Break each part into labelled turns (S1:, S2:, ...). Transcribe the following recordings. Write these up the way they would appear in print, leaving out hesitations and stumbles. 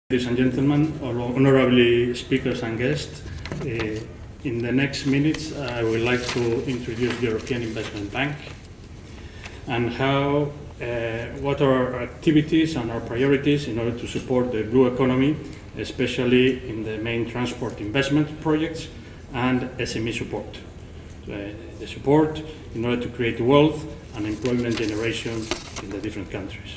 S1: Ladies and gentlemen, honorable speakers and guests, in the next minutes I would like to introduce the European Investment Bank and what are our activities and our priorities in order to support the blue economy, especially in the main transport investment projects and SME support. The support in order to create wealth and employment generation in the different countries.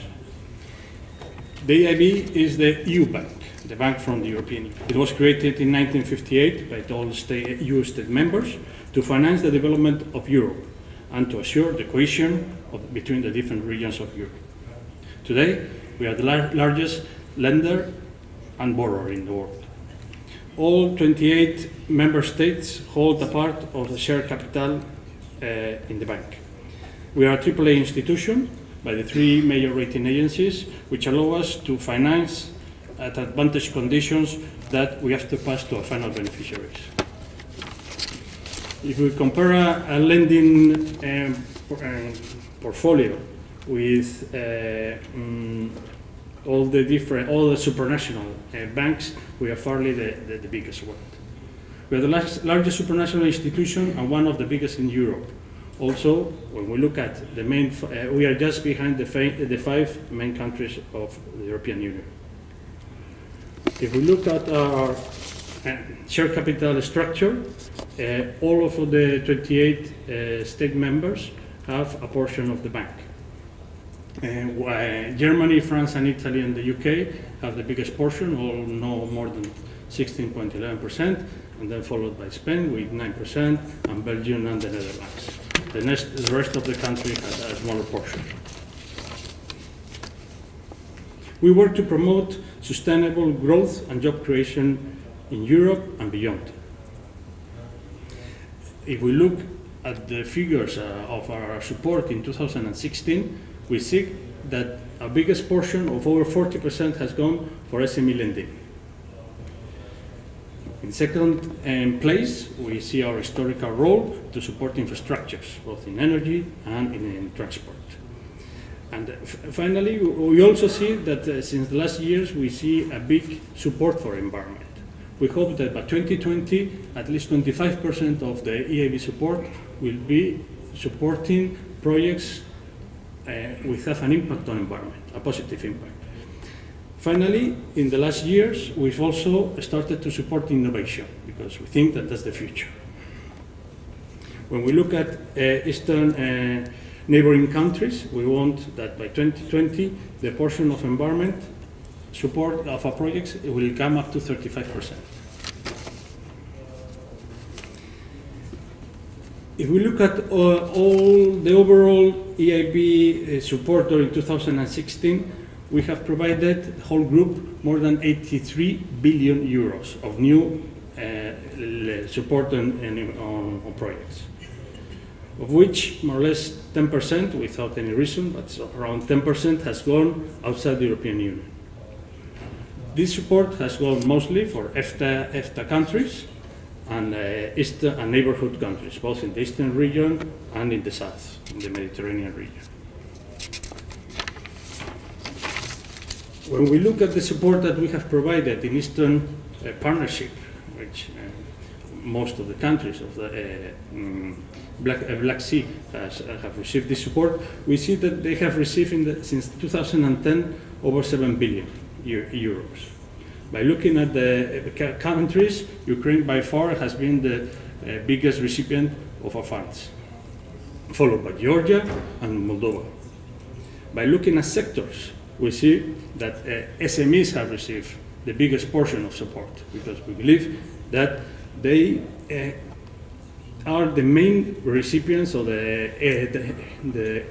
S1: The EIB is the EU bank, the bank from the European Union. It was created in 1958 by all EU state members to finance the development of Europe and to assure the cohesion between the different regions of Europe. Today, we are the largest lender and borrower in the world. All 28 member states hold a part of the share capital in the bank. We are a AAA institution by the three major rating agencies, which allow us to finance at advantage conditions that we have to pass to our final beneficiaries. If we compare a lending portfolio with all the supranational banks, we are fairly the biggest one. We are the largest supranational institution and one of the biggest in Europe. Also, when we look at the main, we are just behind the five main countries of the European Union. If we look at our share capital structure, all of the 28 state members have a portion of the bank. Germany, France, and Italy and the UK have the biggest portion, all no more than 16.11%, and then followed by Spain with 9%, and Belgium and the Netherlands. The rest of the country has a smaller portion. We work to promote sustainable growth and job creation in Europe and beyond. If we look at the figures of our support in 2016, we see that our biggest portion of over 40% has gone for SME lending. In second place, we see our historical role to support infrastructures, both in energy and in transport. And finally, we also see that since the last years, we see a big support for environment. We hope that by 2020, at least 25% of the EIB support will be supporting projects which have an impact on environment, a positive impact. Finally, in the last years, we've also started to support innovation because we think that that's the future. When we look at Eastern neighboring countries, we want that by 2020, the portion of environment support of our projects will come up to 35%. If we look at all the overall EIB support during 2016, we have provided the whole group more than 83 billion euros of new support on projects, of which more or less 10%, without any reason, but around 10% has gone outside the European Union. This support has gone mostly for EFTA countries and Eastern and neighborhood countries, both in the Eastern region and in the South, in the Mediterranean region. When we look at the support that we have provided in Eastern Partnership, which most of the countries of the Black Sea have received this support, we see that they have received since 2010 over 7 billion euros. By looking at the countries, Ukraine by far has been the biggest recipient of our funds, followed by Georgia and Moldova. By looking at sectors, we see that SMEs have received the biggest portion of support because we believe that they are the main recipients of the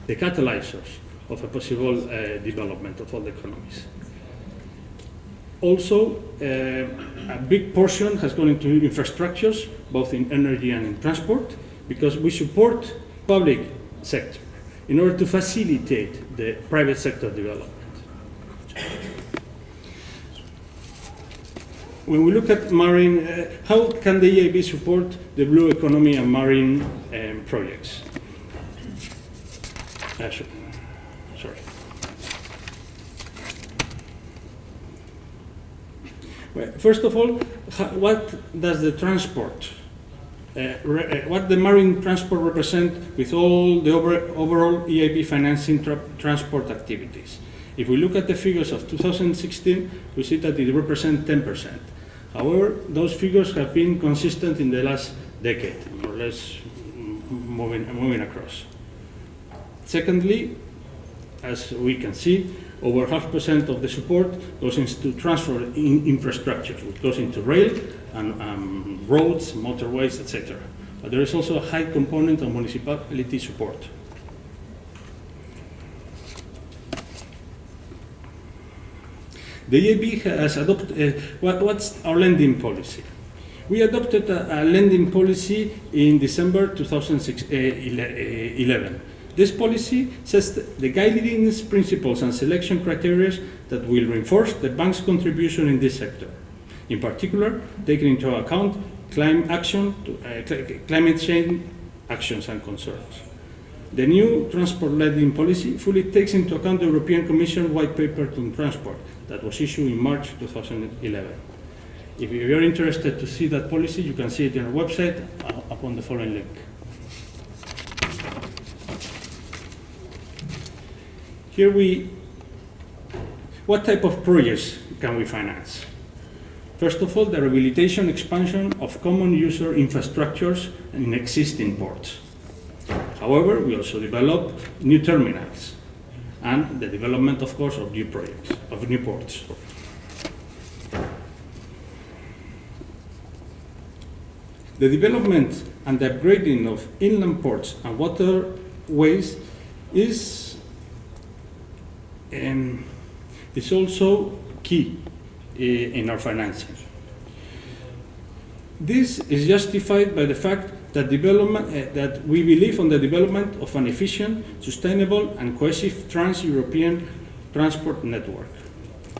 S1: catalyzers of a possible development of all the economies. Also, a big portion has gone into infrastructures, both in energy and in transport, because we support public sector in order to facilitate the private sector development. When we look at marine, how can the EIB support the blue economy and marine projects? Sorry. Well, first of all, what does the transport, what the marine transport represent with all the overall EIB financing transport activities? If we look at the figures of 2016, we see that it represents 10%. However, those figures have been consistent in the last decade, more or less moving across. Secondly, as we can see, over 0.5% of the support goes into transport infrastructure, which goes into rail and roads, motorways, etc. But there is also a high component of municipality support. The EIB has adopted, what's our lending policy? We adopted a lending policy in December 2011. This policy sets the guiding principles and selection criteria that will reinforce the bank's contribution in this sector. In particular, taking into account climate change actions and concerns. The new transport lending policy fully takes into account the European Commission white paper on transport that was issued in March 2011. If you are interested to see that policy, you can see it on our website upon the following link. Here what type of projects can we finance? First of all, the rehabilitation expansion of common user infrastructures in existing ports. However, we also develop new terminals and the development, of course, of new projects, of new ports. The development and the upgrading of inland ports and waterways is also key in our financing. This is justified by the fact that that we believe on the development of an efficient, sustainable, and cohesive trans-European transport network.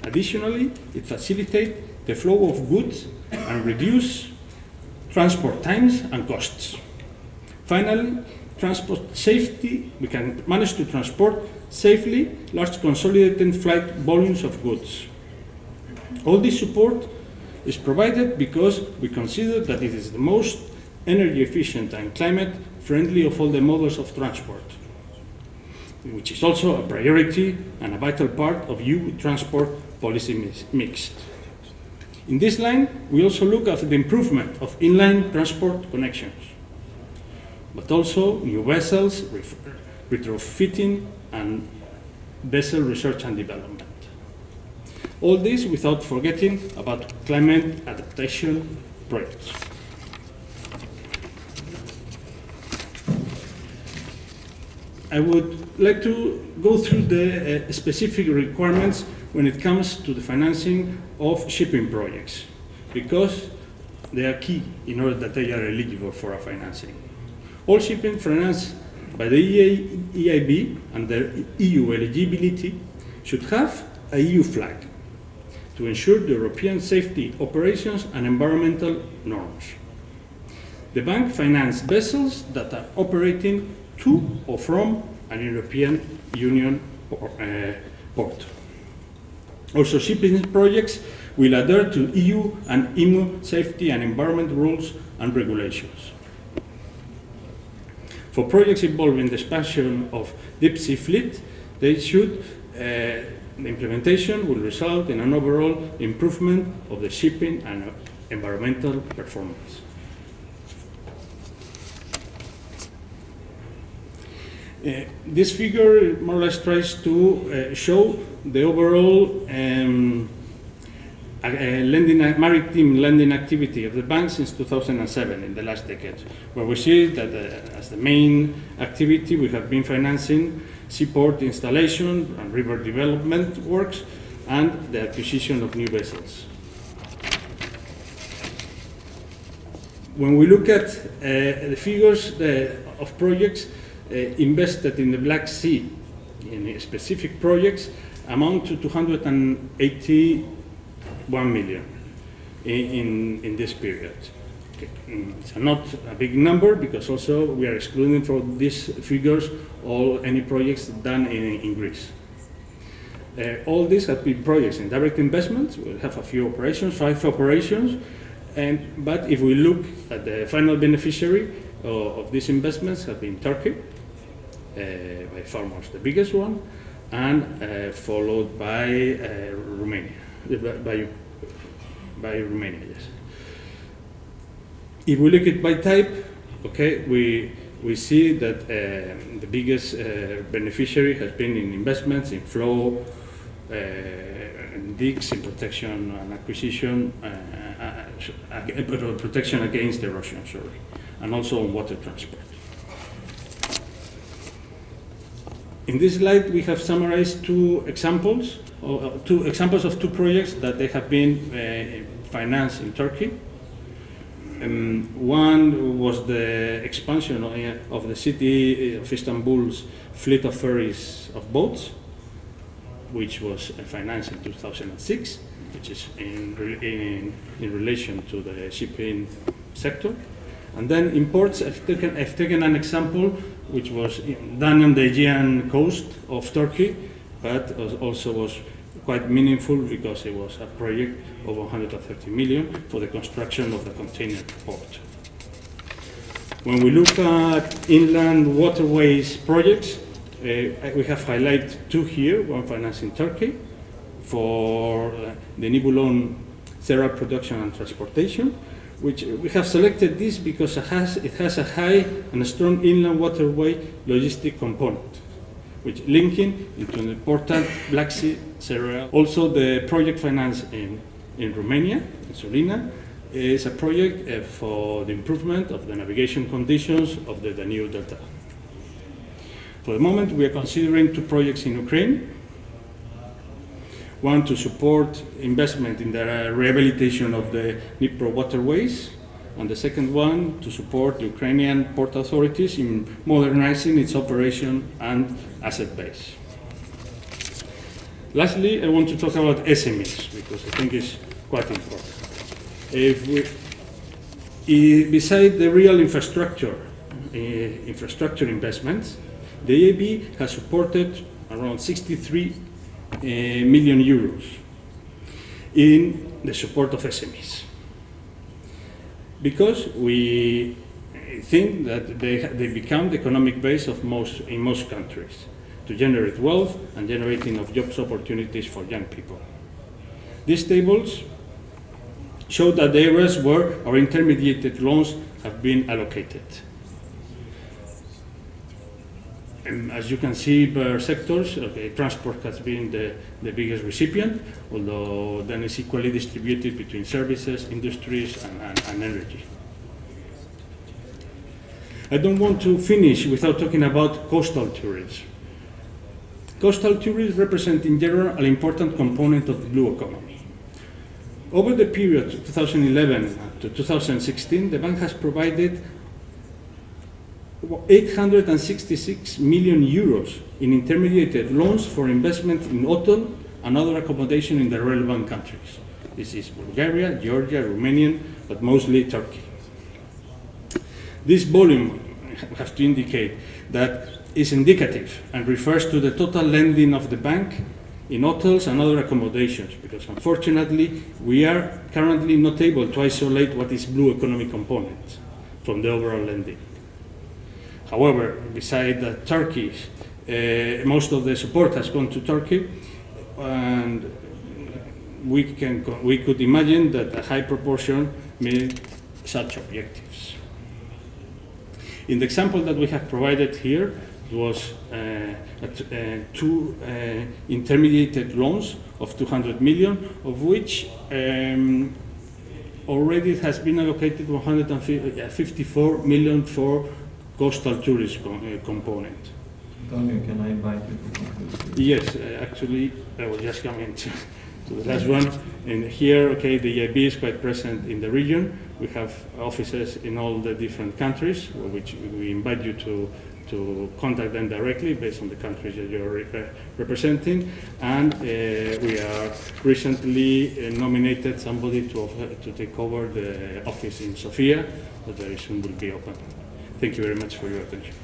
S1: Additionally, it facilitates the flow of goods and reduce transport times and costs. Finally, transport safety, we can manage to transport safely large consolidated flight volumes of goods. All this support is provided because we consider that it is the most energy efficient and climate friendly of all the models of transport, which is also a priority and a vital part of EU transport policy mix. In this line, we also look at the improvement of inland transport connections, but also new vessels, retrofitting, and vessel research and development. All this without forgetting about climate adaptation projects. I would like to go through the specific requirements when it comes to the financing of shipping projects, because they are key in order that they are eligible for our financing. All shipping financed by the EIB and their EU eligibility should have a EU flag to ensure the European safety operations and environmental norms. The bank finances vessels that are operating to or from an European Union port. Also, shipping projects will adhere to EU and IMO safety and environment rules and regulations. For projects involving the expansion of deep sea fleet, the implementation will result in an overall improvement of the shipping and environmental performance. This figure more or less tries to show the overall maritime lending activity of the bank since 2007, in the last decade, where we see that as the main activity we have been financing seaport installation and river development works and the acquisition of new vessels. When we look at the figures of projects invested in the Black Sea in specific projects amount to 281 million in this period. Okay. It's not a big number because also we are excluding from these figures any projects done in Greece. All these have been projects in direct investments. We have a few operations, 5 operations, but if we look at the final beneficiary of these investments have been Turkey, by far most the biggest one, and followed by Romania, by Romania, yes. If we look at by type, okay, we see that the biggest beneficiary has been in investments, in flow, digs, in protection and acquisition, protection against erosion, sorry, and also on water transport. In this slide, we have summarized two examples of two projects that they have been financed in Turkey. One was the expansion of the city of Istanbul's fleet of ferries of boats, which was financed in 2006, which is in relation to the shipping sector. And then in ports, I've taken an example which was done on the Aegean coast of Turkey, but also was quite meaningful because it was a project of 130 million for the construction of the container port. When we look at inland waterways projects, we have highlighted 2 here, one financed in Turkey for the Nibulon cereal production and transportation, which we have selected this because it has a high and a strong inland waterway logistic component, which linking into an important Black Sea cereal. Also, the project finance in Romania, in Sulina, is a project for the improvement of the navigation conditions of the Danube Delta. For the moment, we are considering 2 projects in Ukraine. One to support investment in the rehabilitation of the Dnipro waterways, and the second one to support the Ukrainian port authorities in modernizing its operation and asset base. Lastly, I want to talk about SMEs, because I think it's quite important. Beside the real infrastructure investments, the EIB has supported around 63 million euros in the support of SMEs, because we think that they become the economic base of in most countries to generate wealth and generating of jobs opportunities for young people. These tables show that the areas where our intermediated loans have been allocated. As you can see per sectors, okay, transport has been the biggest recipient, although then it's equally distributed between services, industries, and energy. I don't want to finish without talking about coastal tourism. Coastal tourism represents in general an important component of the blue economy. Over the period 2011 to 2016, the bank has provided 866 million euros in intermediated loans for investment in hotel and other accommodation in the relevant countries. This is Bulgaria, Georgia, Romania, but mostly Turkey. This volume, I have to indicate, that is indicative and refers to the total lending of the bank in hotels and other accommodations, because unfortunately we are currently not able to isolate what is blue economy component from the overall lending. However, besides Turkey, most of the support has gone to Turkey, and we could imagine that a high proportion meet such objectives. In the example that we have provided here, it was 2 intermediated loans of 200 million, of which already has been allocated 154 million for coastal tourism component.
S2: Antonio, can I invite you to conclude?
S1: Yes, actually, I was just coming to the last one. And here, okay, the EIB is quite present in the region. We have offices in all the different countries, which we invite you to contact them directly based on the countries that you're representing. And we are recently nominated somebody to take over the office in Sofia, that very soon will be open. Thank you very much for your attention.